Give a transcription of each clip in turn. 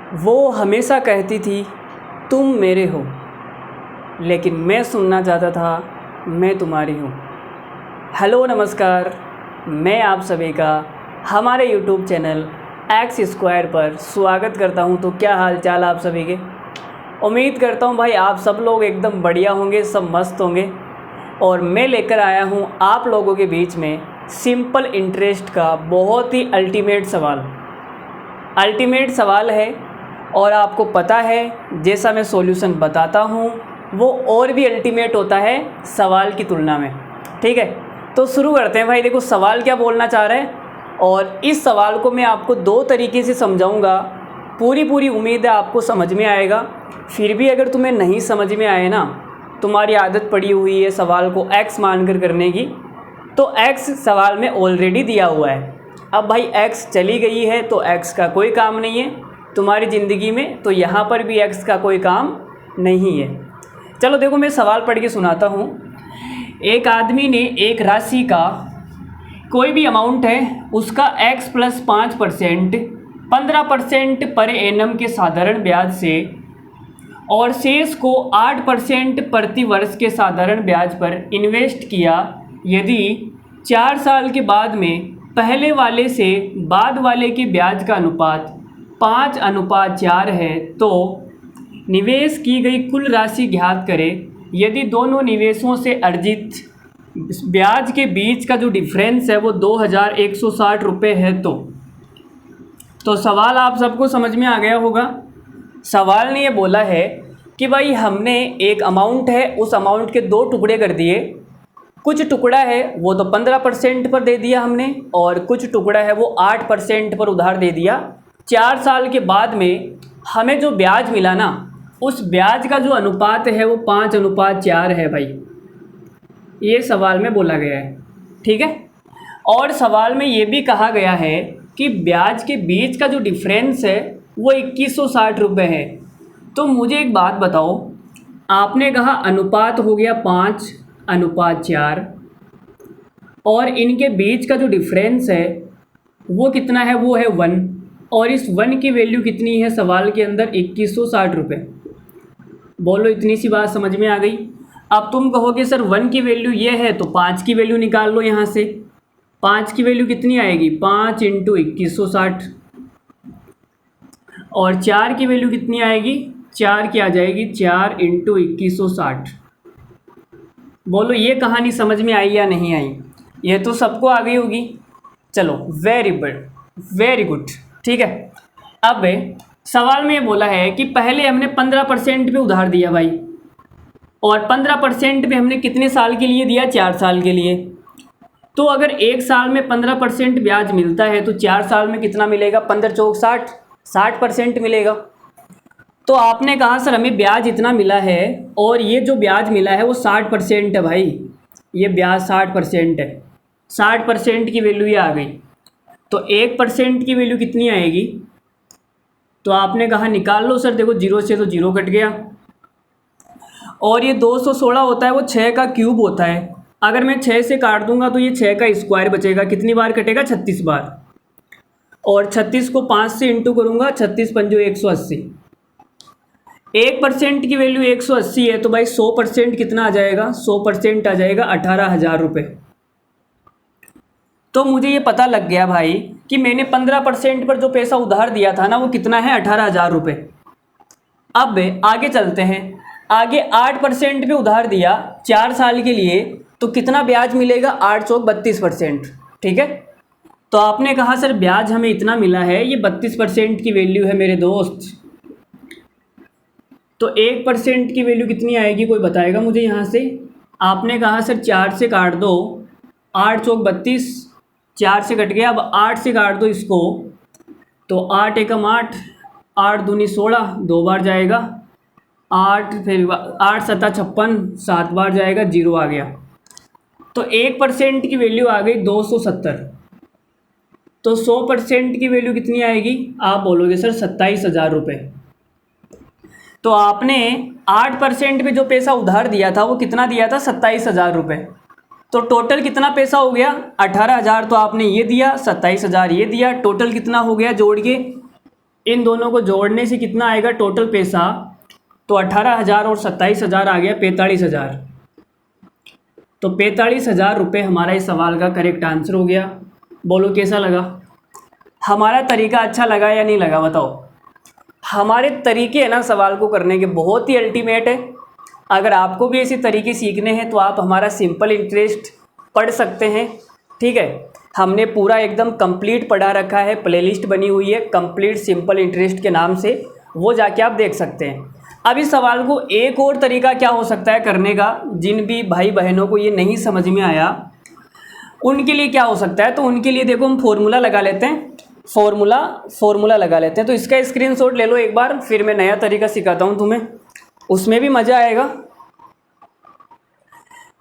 वो हमेशा कहती थी तुम मेरे हो, लेकिन मैं सुनना चाहता था मैं तुम्हारी हूँ। हेलो नमस्कार, मैं आप सभी का हमारे यूट्यूब चैनल एक्स स्क्वायर पर स्वागत करता हूँ। तो क्या हाल चाल आप सभी के? उम्मीद करता हूँ भाई आप सब लोग एकदम बढ़िया होंगे, सब मस्त होंगे। और मैं लेकर आया हूँ आप लोगों के बीच में सिंपल इंटरेस्ट का बहुत ही अल्टीमेट सवाल है। और आपको पता है जैसा मैं सॉल्यूशन बताता हूँ वो और भी अल्टीमेट होता है सवाल की तुलना में। ठीक है, तो शुरू करते हैं भाई। देखो सवाल क्या बोलना चाह रहे हैं और इस सवाल को मैं आपको दो तरीके से समझाऊंगा। पूरी उम्मीद है आपको समझ में आएगा। फिर भी अगर तुम्हें नहीं समझ में आए ना, तुम्हारी आदत पड़ी हुई है सवाल को एक्स मानकर करने की, तो एक्स सवाल में ऑलरेडी दिया हुआ है। अब भाई एक्स चली गई है तो एक्स का कोई काम नहीं है तुम्हारी ज़िंदगी में, तो यहाँ पर भी एक्स का कोई काम नहीं है। चलो देखो मैं सवाल पढ़ के सुनाता हूँ। एक आदमी ने एक राशि का कोई भी अमाउंट है उसका x + 5% 15% पर एनम के साधारण ब्याज से और शेष को 8% प्रति वर्ष के साधारण ब्याज पर इन्वेस्ट किया। यदि 4 साल के बाद में पहले वाले से बाद वाले के ब्याज का अनुपात 5:4 है तो निवेश की गई कुल राशि ज्ञात करें। यदि दोनों निवेशों से अर्जित ब्याज के बीच का जो डिफरेंस है वो 2160 रुपये है। तो सवाल आप सबको समझ में आ गया होगा। सवाल ने ये बोला है कि भाई हमने एक अमाउंट है, उस अमाउंट के 2 टुकड़े कर दिए। कुछ टुकड़ा है वो तो 15% पर दे दिया हमने और कुछ टुकड़ा है वो 8% पर उधार दे दिया। 4 साल के बाद में हमें जो ब्याज मिला ना, उस ब्याज का जो अनुपात है वो 5:4 है भाई। ये सवाल में बोला गया है, ठीक है। और सवाल में ये भी कहा गया है कि ब्याज के बीच का जो डिफरेंस है वो 2160 रुपये है। तो मुझे एक बात बताओ, आपने कहा अनुपात हो गया 5:4 और इनके बीच का जो डिफरेंस है वो कितना है, वो है 1। और इस 1 की वैल्यू कितनी है सवाल के अंदर? 2160 रुपये। बोलो इतनी सी बात समझ में आ गई। अब तुम कहोगे सर 1 की वैल्यू ये है तो 5 की वैल्यू निकाल लो यहाँ से। 5 की वैल्यू कितनी आएगी? 5 × 2160। और 4 की वैल्यू कितनी आएगी? 4 की आ जाएगी 4 × 2160। बोलो ये कहानी समझ में आई या नहीं आई? ये तो सबको आ गई होगी। चलो वेरी गुड, ठीक है। अब सवाल में ये बोला है कि पहले हमने 15% पे उधार दिया भाई, और 15% पे हमने कितने साल के लिए दिया? 4 साल के लिए। तो अगर 1 साल में 15% ब्याज मिलता है तो 4 साल में कितना मिलेगा? 15 चौक 60, 60% मिलेगा। तो आपने कहा सर हमें ब्याज इतना मिला है और ये जो ब्याज मिला है वो 60% है भाई। ये ब्याज 60% है। 60% की वैल्यू ये आ गई। तो 1% की वैल्यू कितनी आएगी? तो आपने कहा निकाल लो सर। देखो 0 से तो 0 कट गया और ये 216 होता है वो 6 का क्यूब होता है। अगर मैं 6 से काट दूंगा तो ये 6 का स्क्वायर बचेगा। कितनी बार कटेगा? 36 बार। और 36 को 5 से इंटू करूँगा, 36 पंजो 180। 1% की वैल्यू 180 है तो भाई 100% कितना आ जाएगा? 100% आ जाएगा 18,000 रुपये। तो मुझे ये पता लग गया भाई कि मैंने 15% पर जो पैसा उधार दिया था ना वो कितना है? 18,000 रुपये। अब आगे चलते हैं। आगे 8% पे उधार दिया 4 साल के लिए तो कितना ब्याज मिलेगा? 8 चौक 32%, ठीक है। तो आपने कहा सर ब्याज हमें इतना मिला है, ये 32% की वैल्यू है मेरे दोस्त। तो 1% की वैल्यू कितनी आएगी? कोई बताएगा मुझे यहाँ से? आपने कहा सर 4 से काट दो, 8 चौक 32, 4 से कट गया। अब 8 से काट दो इसको तो 8 एकम 8, 8 दूनी 16, 2 बार जाएगा 8, फिर 8 सत्ता 56, 7 बार जाएगा, 0 आ गया। तो 1% की वैल्यू आ गई 270। तो 100% की वैल्यू कितनी आएगी? आप बोलोगे सर 27,000 रुपये। तो आपने 8% पे जो पैसा उधार दिया था वो कितना दिया था? 27,000 रुपये। तो टोटल कितना पैसा हो गया? 18,000 तो आपने ये दिया, 27,000 ये दिया, टोटल कितना हो गया जोड़ के? इन दोनों को जोड़ने से कितना आएगा टोटल पैसा, तो 18,000 और 27,000 आ गया 45,000। तो 45,000 रुपये हमारा इस सवाल का करेक्ट आंसर हो गया। बोलो कैसा लगा? हमारा तरीका अच्छा लगा या नहीं लगा बताओ? हमारे तरीके है ना सवाल को करने के बहुत ही अल्टीमेट है। अगर आपको भी ऐसे तरीके सीखने हैं तो आप हमारा सिंपल इंटरेस्ट पढ़ सकते हैं। ठीक है, हमने पूरा एकदम कंप्लीट पढ़ा रखा है, प्लेलिस्ट बनी हुई है कंप्लीट सिंपल इंटरेस्ट के नाम से, वो जाके आप देख सकते हैं। अब इस सवाल को एक और तरीका क्या हो सकता है करने का, जिन भी भाई बहनों को ये नहीं समझ में आया उनके लिए क्या हो सकता है, तो उनके लिए देखो हम फॉर्मूला लगा लेते हैं, फॉर्मूला लगा लेते हैं। तो इसका स्क्रीनशॉट ले लो एक बार, फिर मैं नया तरीका सिखाता हूँ तुम्हें, उसमें भी मज़ा आएगा।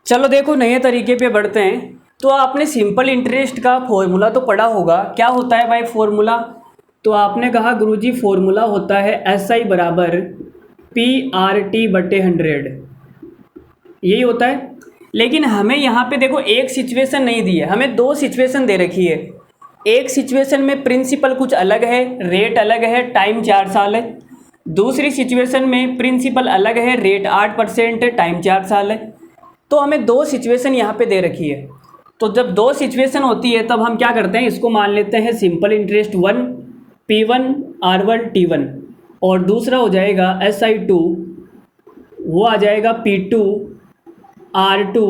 चलो देखो नए तरीके पे बढ़ते हैं। तो आपने सिंपल इंटरेस्ट का फॉर्मूला तो पढ़ा होगा, क्या होता है भाई फॉर्मूला? तो आपने कहा गुरुजी फॉर्मूला होता है SI बराबर PRT/100, यही होता है। लेकिन हमें यहाँ पे देखो एक सिचुएशन नहीं दी है, हमें दो सिचुएशन दे रखी है। एक सिचुएशन में प्रिंसिपल कुछ अलग है, रेट अलग है, टाइम 4 साल है। दूसरी सिचुएशन में प्रिंसिपल अलग है, रेट 8% है, टाइम 4 साल है। तो हमें दो सिचुएशन यहाँ पे दे रखी है। तो जब दो सिचुएशन होती है तब हम क्या करते हैं, इसको मान लेते हैं simple interest 1 P1 R1 T1, और दूसरा हो जाएगा SI2, वो आ जाएगा P2 R2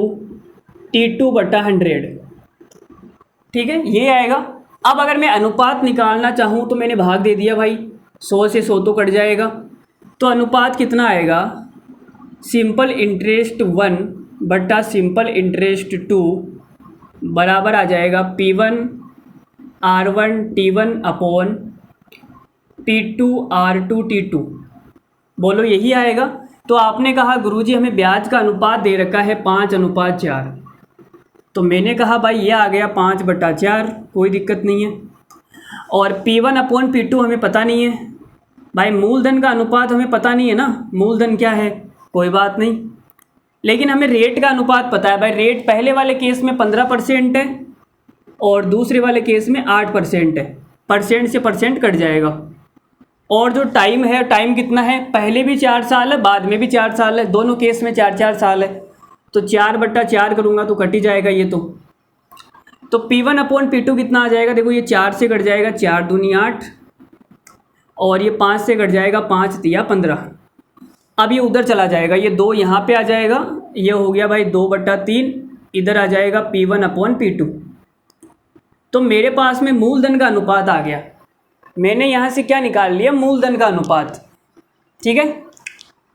T2/100। ठीक है, ये आएगा। अब अगर मैं अनुपात निकालना चाहूँ तो मैंने भाग दे दिया भाई, 100 से 100 तो कट जाएगा। तो अनुपात कितना आएगा, सिंपल इंटरेस्ट 1 बटा सिंपल इंटरेस्ट 2 बराबर आ जाएगा P1 R1 T1 upon P2 R2 T2। बोलो यही आएगा। तो आपने कहा गुरुजी हमें ब्याज का अनुपात दे रखा है 5:4, तो मैंने कहा भाई ये आ गया 5/4, कोई दिक्कत नहीं है। और P1 अपॉन P2 हमें पता नहीं है भाई, मूलधन का अनुपात हमें पता नहीं है ना, मूलधन क्या है, कोई बात नहीं। लेकिन हमें रेट का अनुपात पता है भाई, रेट पहले वाले केस में 15% है और दूसरे वाले केस में 8% है, परसेंट से परसेंट कट जाएगा। और जो टाइम है, टाइम कितना है, पहले भी 4 साल है बाद में भी 4 साल है, दोनों केस में 4-4 साल है। तो 4/4 करूँगा तो कट ही जाएगा ये। तो P1 अपॉन P2 कितना आ जाएगा, देखो ये 4 से कट जाएगा, 4 दूनी 8, और ये 5 से कट जाएगा, 5 तिया 15। अब ये उधर चला जाएगा, ये 2 यहाँ पे आ जाएगा, ये हो गया भाई 2/3, इधर आ जाएगा P1 अपॉन P2। तो मेरे पास में मूलधन का अनुपात आ गया। मैंने यहाँ से क्या निकाल लिया, मूलधन का अनुपात। ठीक है,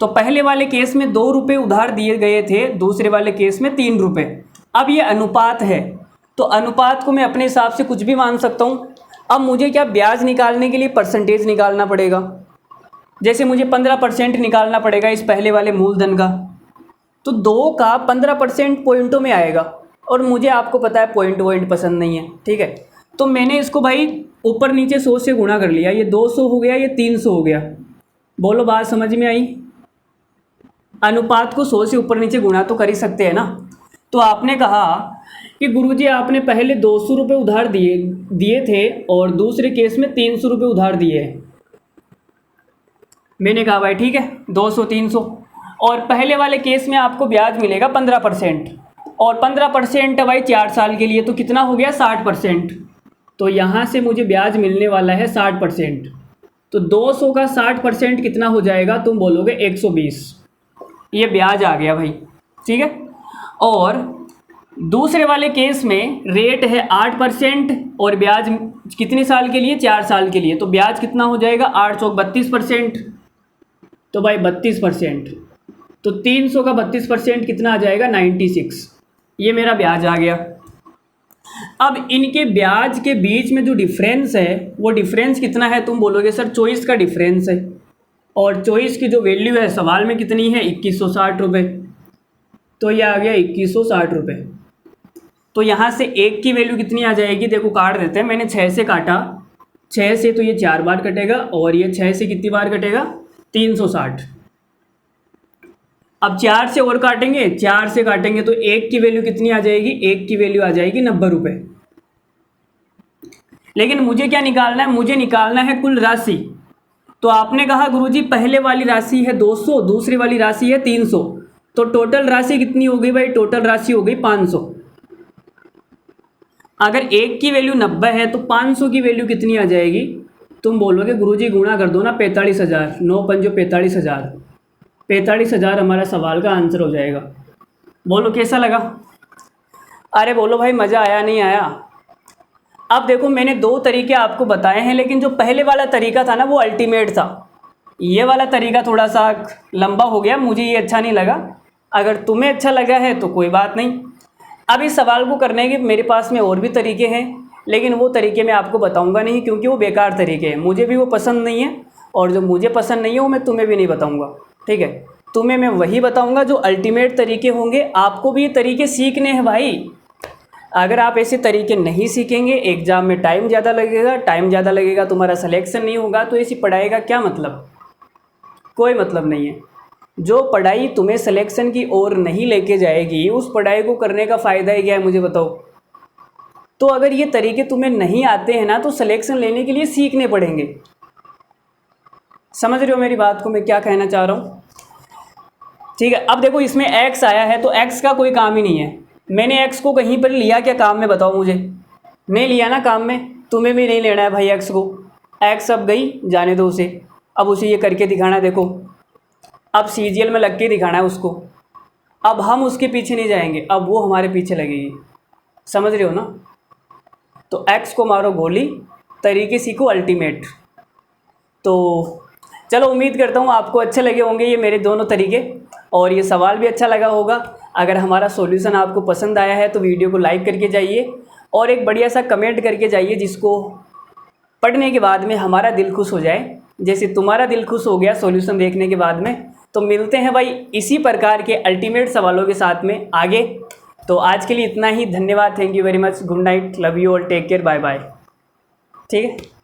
तो पहले वाले केस में 2 रुपये उधार दिए गए थे, दूसरे वाले केस में 3 रुपये। अब ये अनुपात है तो अनुपात को मैं अपने हिसाब से कुछ भी मान सकता हूँ। अब मुझे क्या ब्याज निकालने के लिए परसेंटेज निकालना पड़ेगा, जैसे मुझे 15% निकालना पड़ेगा इस पहले वाले मूलधन का। तो 2 का 15% पॉइंटों में आएगा, और मुझे आपको पता है पॉइंट पसंद नहीं है। ठीक है, तो मैंने इसको भाई ऊपर नीचे 100 से गुणा कर लिया, ये 200 हो गया, ये 300 हो गया। बोलो बात समझ में आई? अनुपात को 100 से ऊपर नीचे गुणा तो कर ही सकते हैं ना। तो आपने कहा कि गुरुजी आपने पहले 200 रुपये उधार दिए थे और दूसरे केस में 300 रुपये उधार दिए हैं। मैंने कहा भाई ठीक है 200 300, और पहले वाले केस में आपको ब्याज मिलेगा 15%, और 15% भाई 4 साल के लिए, तो कितना हो गया 60%। तो यहाँ से मुझे ब्याज मिलने वाला है 60%। तो 200 का 60% कितना हो जाएगा, तुम बोलोगे 120। ये ब्याज आ गया भाई। ठीक है, और दूसरे वाले केस में रेट है 8% और ब्याज कितने साल के लिए, 4 साल के लिए। तो ब्याज कितना हो जाएगा 8 चौक 32%, तो भाई 32%। तो 300 का 32% कितना आ जाएगा 96। ये मेरा ब्याज आ गया। अब इनके ब्याज के बीच में जो डिफरेंस है वो डिफरेंस कितना है, तुम बोलोगे सर चॉइस का डिफरेंस है, और चॉइस की जो वैल्यू है सवाल में कितनी है 2160 रुपये। तो ये आ गया 2160 रुपये। तो यहाँ से 1 की वैल्यू कितनी आ जाएगी, देखो काट देते हैं, मैंने 6 से काटा, 6 से तो ये 4 बार कटेगा, और ये 6 से कितनी बार कटेगा 360। अब 4 से और काटेंगे, 4 से काटेंगे तो 1 की वैल्यू कितनी आ जाएगी, 1 की वैल्यू आ जाएगी 90 रुपये। लेकिन मुझे क्या निकालना है, मुझे निकालना है कुल राशि। तो आपने कहा गुरुजी पहले वाली राशि है 200, दूसरी वाली राशि है 300, तो टोटल राशि कितनी हो गई भाई? टोटल राशि हो गई 500। अगर एक की वैल्यू 90 है तो 500 की वैल्यू कितनी आ जाएगी? तुम बोलोगे गुरुजी गुणा कर दो ना 45,000, 9 पंजो 45,000, 45,000 हमारा सवाल का आंसर हो जाएगा। बोलो कैसा लगा? अरे बोलो भाई मज़ा आया नहीं आया? अब देखो मैंने 2 तरीके आपको बताए हैं, लेकिन जो पहले वाला तरीका था ना वो अल्टीमेट था। ये वाला तरीका थोड़ा सा लंबा हो गया, मुझे ये अच्छा नहीं लगा। अगर तुम्हें अच्छा लगा है तो कोई बात नहीं। अब इस सवाल को करने के मेरे पास में और भी तरीके हैं, लेकिन वो तरीके मैं आपको बताऊंगा नहीं, क्योंकि वो बेकार तरीके हैं, मुझे भी वो पसंद नहीं है, और जो मुझे पसंद नहीं है वो मैं तुम्हें भी नहीं बताऊंगा। ठीक है, तुम्हें मैं वही बताऊंगा जो अल्टीमेट तरीके होंगे। आपको भी ये तरीके सीखने हैं भाई। अगर आप ऐसे तरीके नहीं सीखेंगे, एग्ज़ाम में टाइम ज़्यादा लगेगा, तुम्हारा सिलेक्शन नहीं होगा, तो ऐसी पढ़ाई का क्या मतलब? कोई मतलब नहीं है। जो पढ़ाई तुम्हें सिलेक्शन की ओर नहीं लेके जाएगी, उस पढ़ाई को करने का फ़ायदा ही क्या है, मुझे बताओ। तो अगर ये तरीके तुम्हें नहीं आते हैं ना, तो सिलेक्शन लेने के लिए सीखने पड़ेंगे। समझ रहे हो मेरी बात को, मैं क्या कहना चाह रहा हूँ? ठीक है, अब देखो इसमें x आया है, तो x का कोई काम ही नहीं है। मैंने x को कहीं पर लिया क्या काम में, बताओ मुझे? नहीं लिया ना काम में, तुम्हें भी नहीं लेना है भाई x को। x अब गई, जाने दो उसे। अब उसे ये करके दिखाना है, देखो अब CGL में लग के दिखाना है उसको। अब हम उसके पीछे नहीं जाएंगे, अब वो हमारे पीछे लगेगी। समझ रहे हो ना? तो x को मारो गोली, तरीके सीखो अल्टीमेट। तो चलो, उम्मीद करता हूँ आपको अच्छे लगे होंगे ये मेरे दोनों तरीके, और ये सवाल भी अच्छा लगा होगा। अगर हमारा सॉल्यूशन आपको पसंद आया है तो वीडियो को लाइक करके जाइए, और एक बढ़िया सा कमेंट करके जाइए, जिसको पढ़ने के बाद में हमारा दिल खुश हो जाए, जैसे तुम्हारा दिल खुश हो गया सॉल्यूशन देखने के बाद में। तो मिलते हैं भाई इसी प्रकार के अल्टीमेट सवालों के साथ में आगे। तो आज के लिए इतना ही, धन्यवाद, thank you very much, good night, love you all, take care, bye bye. ठीक है।